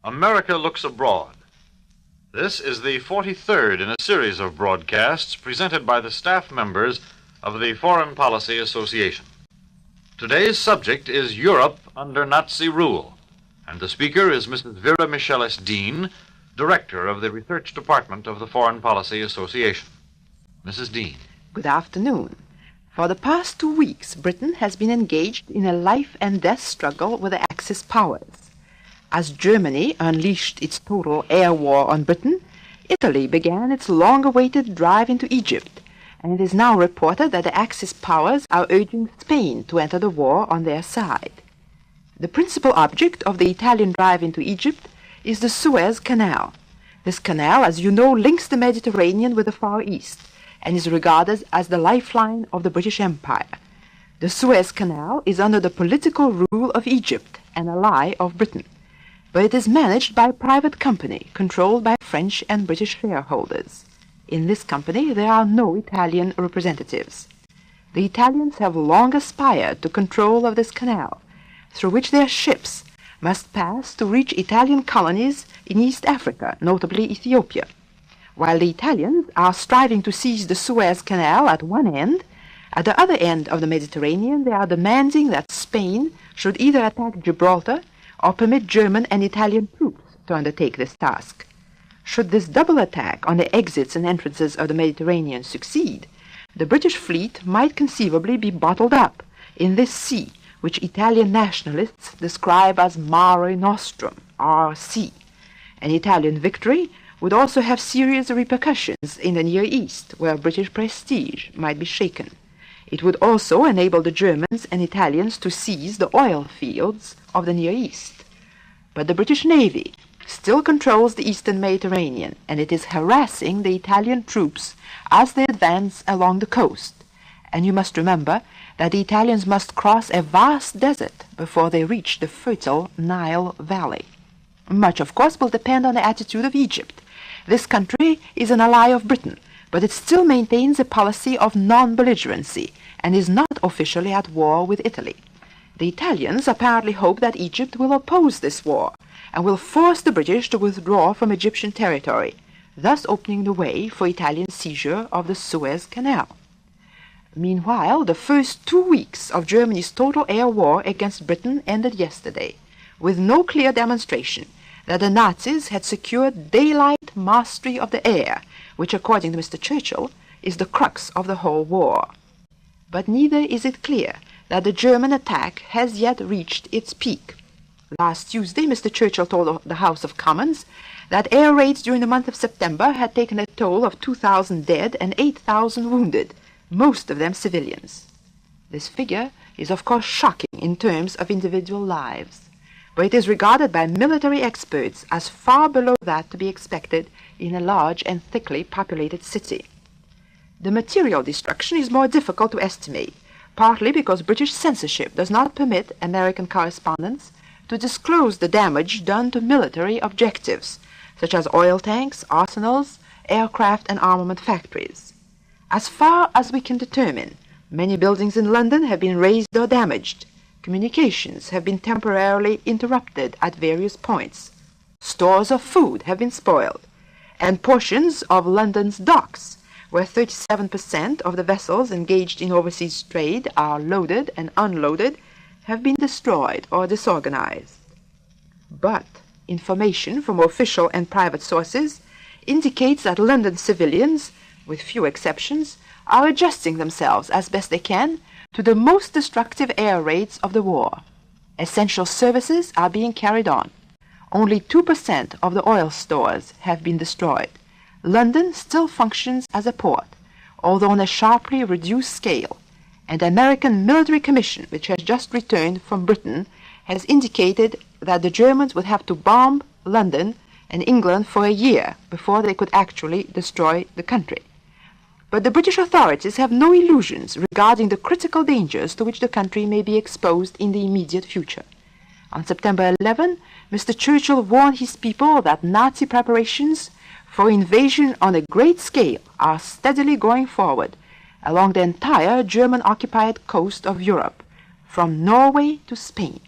America Looks Abroad. This is the 43rd in a series of broadcasts presented by the staff members of the Foreign Policy Association. Today's subject is Europe under Nazi rule, and the speaker is Mrs. Vera Michelis Dean, Director of the Research Department of the Foreign Policy Association. Mrs. Dean. Good afternoon. For the past 2 weeks, Britain has been engaged in a life-and-death struggle with the Axis powers. As Germany unleashed its total air war on Britain, Italy began its long-awaited drive into Egypt, and it is now reported that the Axis powers are urging Spain to enter the war on their side. The principal object of the Italian drive into Egypt is the Suez Canal. This canal, as you know, links the Mediterranean with the Far East, and is regarded as the lifeline of the British Empire. The Suez Canal is under the political rule of Egypt, an ally of Britain, but it is managed by a private company controlled by French and British shareholders. In this company there are no Italian representatives. The Italians have long aspired to control of this canal, through which their ships must pass to reach Italian colonies in East Africa, notably Ethiopia. While the Italians are striving to seize the Suez Canal at one end, at the other end of the Mediterranean they are demanding that Spain should either attack Gibraltar or permit German and Italian troops to undertake this task. Should this double attack on the exits and entrances of the Mediterranean succeed, the British fleet might conceivably be bottled up in this sea, which Italian nationalists describe as Mare Nostrum, RC. An Italian victory would also have serious repercussions in the Near East, where British prestige might be shaken. It would also enable the Germans and Italians to seize the oil fields of the Near East. But the British Navy still controls the Eastern Mediterranean, and it is harassing the Italian troops as they advance along the coast. And you must remember that the Italians must cross a vast desert before they reach the fertile Nile Valley. Much, of course, will depend on the attitude of Egypt. This country is an ally of Britain, but it still maintains a policy of non-belligerency and is not officially at war with Italy. The Italians apparently hope that Egypt will oppose this war and will force the British to withdraw from Egyptian territory, thus opening the way for Italian seizure of the Suez Canal. Meanwhile, the first 2 weeks of Germany's total air war against Britain ended yesterday, with no clear demonstration that the Nazis had secured daylight mastery of the air, which, according to Mr. Churchill, is the crux of the whole war. But neither is it clear that the German attack has yet reached its peak. Last Tuesday, Mr. Churchill told the House of Commons that air raids during the month of September had taken a toll of 2,000 dead and 8,000 wounded, most of them civilians. This figure is of course shocking in terms of individual lives, but it is regarded by military experts as far below that to be expected in a large and thickly populated city. The material destruction is more difficult to estimate, partly because British censorship does not permit American correspondents to disclose the damage done to military objectives, such as oil tanks, arsenals, aircraft and armament factories. As far as we can determine, many buildings in London have been razed or damaged. Communications have been temporarily interrupted at various points. Stores of food have been spoiled, and portions of London's docks, where 37% of the vessels engaged in overseas trade are loaded and unloaded, have been destroyed or disorganized. But information from official and private sources indicates that London civilians, with few exceptions, are adjusting themselves as best they can to the most destructive air raids of the war. Essential services are being carried on. Only 2% of the oil stores have been destroyed. London still functions as a port, although on a sharply reduced scale, and the American Military Commission, which has just returned from Britain, has indicated that the Germans would have to bomb London and England for a year before they could actually destroy the country. But the British authorities have no illusions regarding the critical dangers to which the country may be exposed in the immediate future. On September 11, Mr. Churchill warned his people that Nazi preparations for invasion on a great scale are steadily going forward along the entire German-occupied coast of Europe, from Norway to Spain.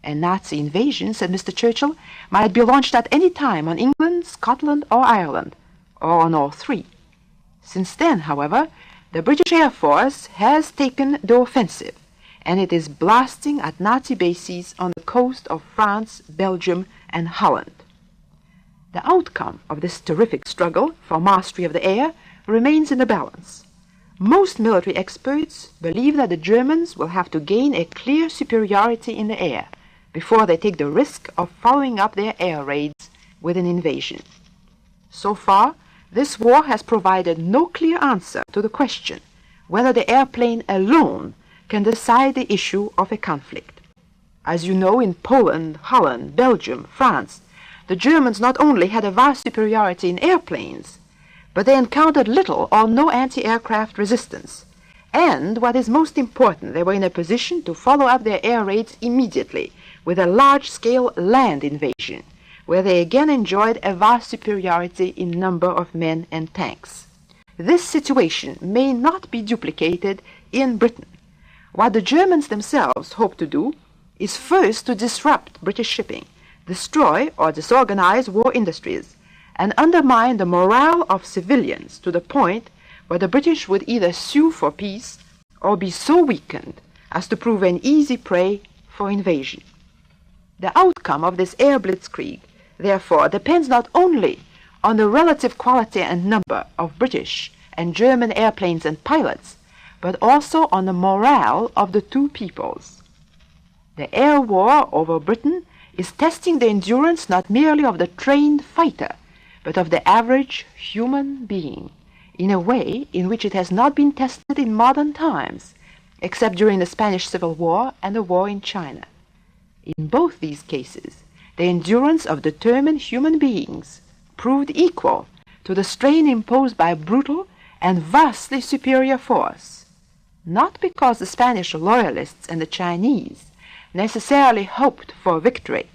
A Nazi invasion, said Mr. Churchill, might be launched at any time on England, Scotland, or Ireland, or on all three. Since then, however, the British Air Force has taken the offensive, and it is blasting at Nazi bases on the coast of France, Belgium, and Holland. The outcome of this terrific struggle for mastery of the air remains in the balance. Most military experts believe that the Germans will have to gain a clear superiority in the air before they take the risk of following up their air raids with an invasion. So far, this war has provided no clear answer to the question whether the airplane alone can decide the issue of a conflict. As you know, in Poland, Holland, Belgium, France, the Germans not only had a vast superiority in airplanes, but they encountered little or no anti-aircraft resistance. And, what is most important, they were in a position to follow up their air raids immediately with a large-scale land invasion, where they again enjoyed a vast superiority in number of men and tanks. This situation may not be duplicated in Britain. What the Germans themselves hope to do is first to disrupt British shipping, destroy or disorganize war industries, and undermine the morale of civilians to the point where the British would either sue for peace or be so weakened as to prove an easy prey for invasion. The outcome of this air blitzkrieg, therefore, depends not only on the relative quality and number of British and German airplanes and pilots, but also on the morale of the two peoples. The air war over Britain is testing the endurance not merely of the trained fighter, but of the average human being, in a way in which it has not been tested in modern times, except during the Spanish Civil War and the war in China. In both these cases, the endurance of determined human beings proved equal to the strain imposed by brutal and vastly superior force, not because the Spanish loyalists and the Chinese necessarily hoped for victory,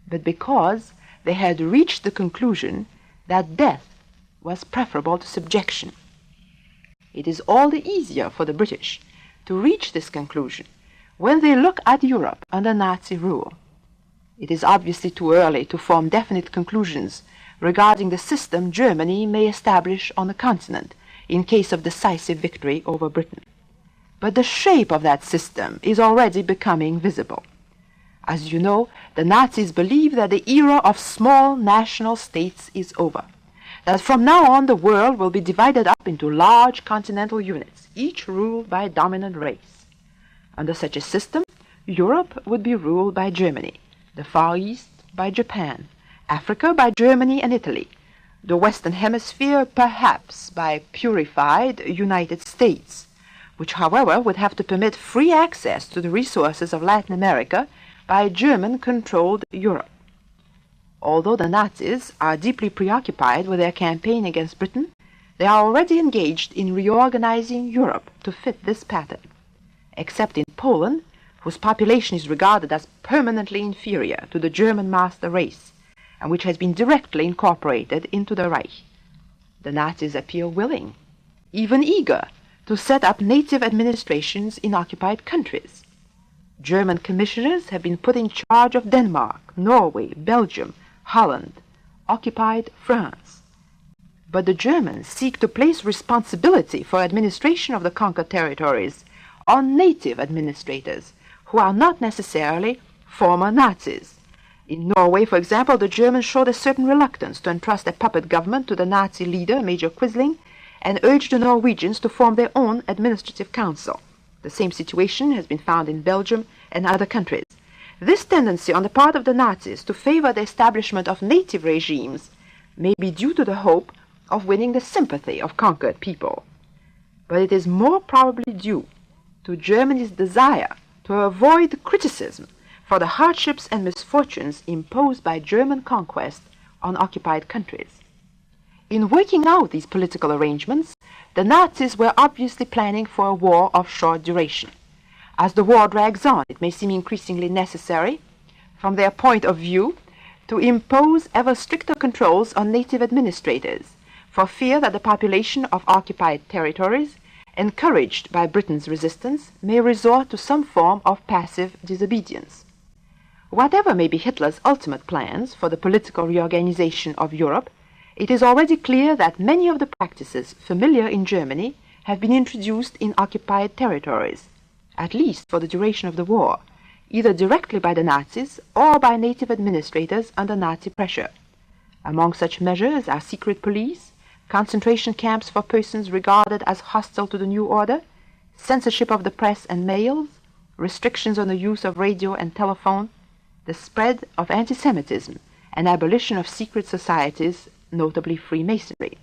but because they had reached the conclusion that death was preferable to subjection. It is all the easier for the British to reach this conclusion when they look at Europe under Nazi rule. It is obviously too early to form definite conclusions regarding the system Germany may establish on the continent in case of decisive victory over Britain. But the shape of that system is already becoming visible. As you know, the Nazis believe that the era of small national states is over, that from now on the world will be divided up into large continental units, each ruled by a dominant race. Under such a system, Europe would be ruled by Germany, the Far East by Japan, Africa by Germany and Italy, the Western Hemisphere perhaps by purified United States, which however would have to permit free access to the resources of Latin America by German-controlled Europe. Although the Nazis are deeply preoccupied with their campaign against Britain, they are already engaged in reorganizing Europe to fit this pattern, except in Poland, whose population is regarded as permanently inferior to the German master race, and which has been directly incorporated into the Reich. The Nazis appear willing, even eager, to set up native administrations in occupied countries. German commissioners have been put in charge of Denmark, Norway, Belgium, Holland, occupied France. But the Germans seek to place responsibility for administration of the conquered territories on native administrators, who are not necessarily former Nazis. In Norway, for example, the Germans showed a certain reluctance to entrust a puppet government to the Nazi leader, Major Quisling, and urged the Norwegians to form their own administrative council. The same situation has been found in Belgium and other countries. This tendency on the part of the Nazis to favor the establishment of native regimes may be due to the hope of winning the sympathy of conquered people. But it is more probably due to Germany's desire to avoid criticism for the hardships and misfortunes imposed by German conquest on occupied countries. In working out these political arrangements, the Nazis were obviously planning for a war of short duration. As the war drags on, it may seem increasingly necessary, from their point of view, to impose ever stricter controls on native administrators, for fear that the population of occupied territories, encouraged by Britain's resistance, may resort to some form of passive disobedience. Whatever may be Hitler's ultimate plans for the political reorganization of Europe, it is already clear that many of the practices familiar in Germany have been introduced in occupied territories, at least for the duration of the war, either directly by the Nazis or by native administrators under Nazi pressure. Among such measures are secret police, concentration camps for persons regarded as hostile to the new order, censorship of the press and mails, restrictions on the use of radio and telephone, the spread of anti-Semitism, and abolition of secret societies, notably Freemasonry.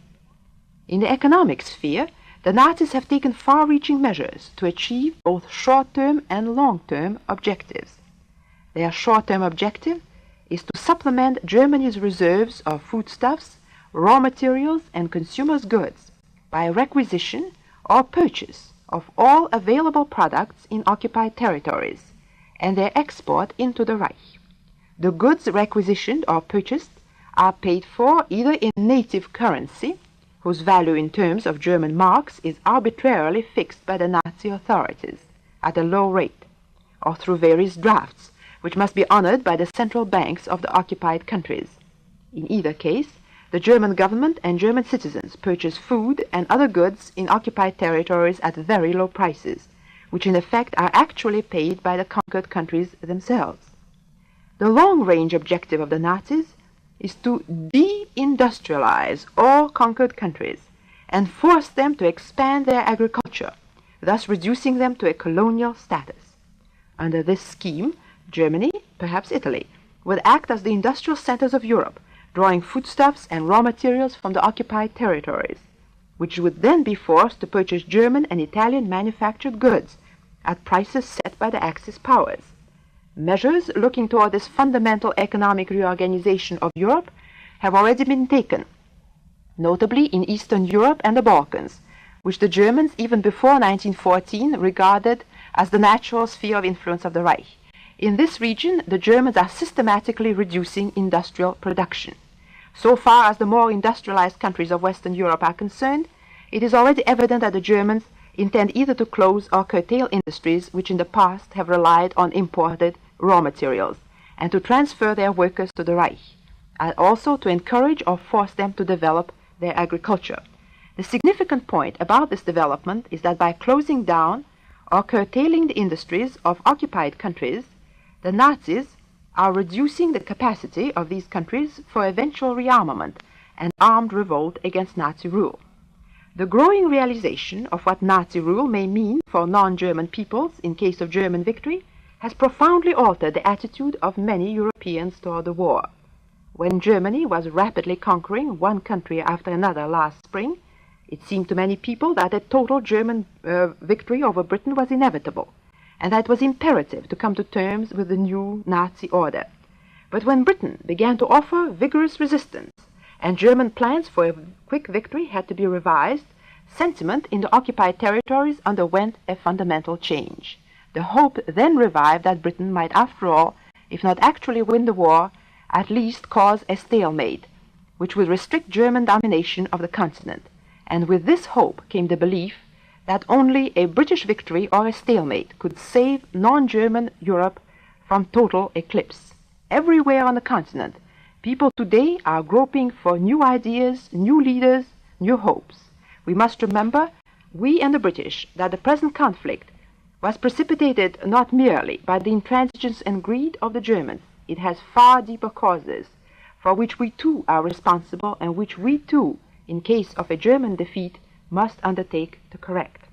In the economic sphere, the Nazis have taken far-reaching measures to achieve both short-term and long-term objectives. Their short-term objective is to supplement Germany's reserves of foodstuffs, raw materials, and consumers' goods by requisition or purchase of all available products in occupied territories and their export into the Reich. The goods requisitioned or purchased are paid for either in native currency, whose value in terms of German marks is arbitrarily fixed by the Nazi authorities at a low rate, or through various drafts, which must be honored by the central banks of the occupied countries. In either case, the German government and German citizens purchase food and other goods in occupied territories at very low prices, which in effect are actually paid by the conquered countries themselves. The long-range objective of the Nazis is to de-industrialize all conquered countries and force them to expand their agriculture, thus reducing them to a colonial status. Under this scheme, Germany, perhaps Italy, would act as the industrial centers of Europe, drawing foodstuffs and raw materials from the occupied territories, which would then be forced to purchase German and Italian manufactured goods at prices set by the Axis powers. Measures looking toward this fundamental economic reorganization of Europe have already been taken, notably in Eastern Europe and the Balkans, which the Germans even before 1914 regarded as the natural sphere of influence of the Reich. In this region, the Germans are systematically reducing industrial production. So far as the more industrialized countries of Western Europe are concerned, it is already evident that the Germans intend either to close or curtail industries which in the past have relied on imported raw materials, and to transfer their workers to the Reich, and also to encourage or force them to develop their agriculture. The significant point about this development is that by closing down or curtailing the industries of occupied countries, the Nazis are reducing the capacity of these countries for eventual rearmament and armed revolt against Nazi rule. The growing realization of what Nazi rule may mean for non-German peoples in case of German victory has profoundly altered the attitude of many Europeans toward the war. When Germany was rapidly conquering one country after another last spring, it seemed to many people that a total German victory over Britain was inevitable, and that it was imperative to come to terms with the new Nazi order. But when Britain began to offer vigorous resistance, and German plans for a quick victory had to be revised, sentiment in the occupied territories underwent a fundamental change. The hope then revived that Britain might, after all, if not actually win the war, at least cause a stalemate, which would restrict German domination of the continent. And with this hope came the belief that only a British victory or a stalemate could save non-German Europe from total eclipse. Everywhere on the continent, people today are groping for new ideas, new leaders, new hopes. We must remember, we and the British, that the present conflict was precipitated not merely by the intransigence and greed of the Germans. It has far deeper causes, for which we too are responsible and which we too, in case of a German defeat, must undertake to correct.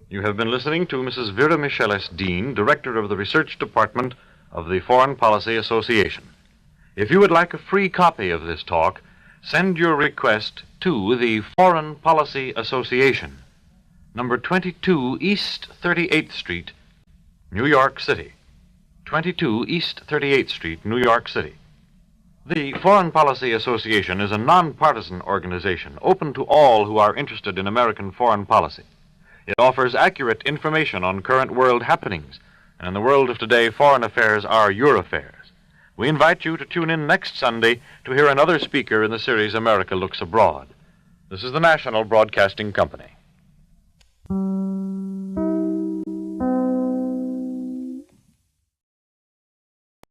You have been listening to Mrs. Vera Michelis Dean, Director of the Research Department of the Foreign Policy Association. If you would like a free copy of this talk, send your request to the Foreign Policy Association, number 22 East 38th Street, New York City. 22 East 38th Street, New York City. The Foreign Policy Association is a nonpartisan organization open to all who are interested in American foreign policy. It offers accurate information on current world happenings, and in the world of today, foreign affairs are your affairs. We invite you to tune in next Sunday to hear another speaker in the series America Looks Abroad. This is the National Broadcasting Company.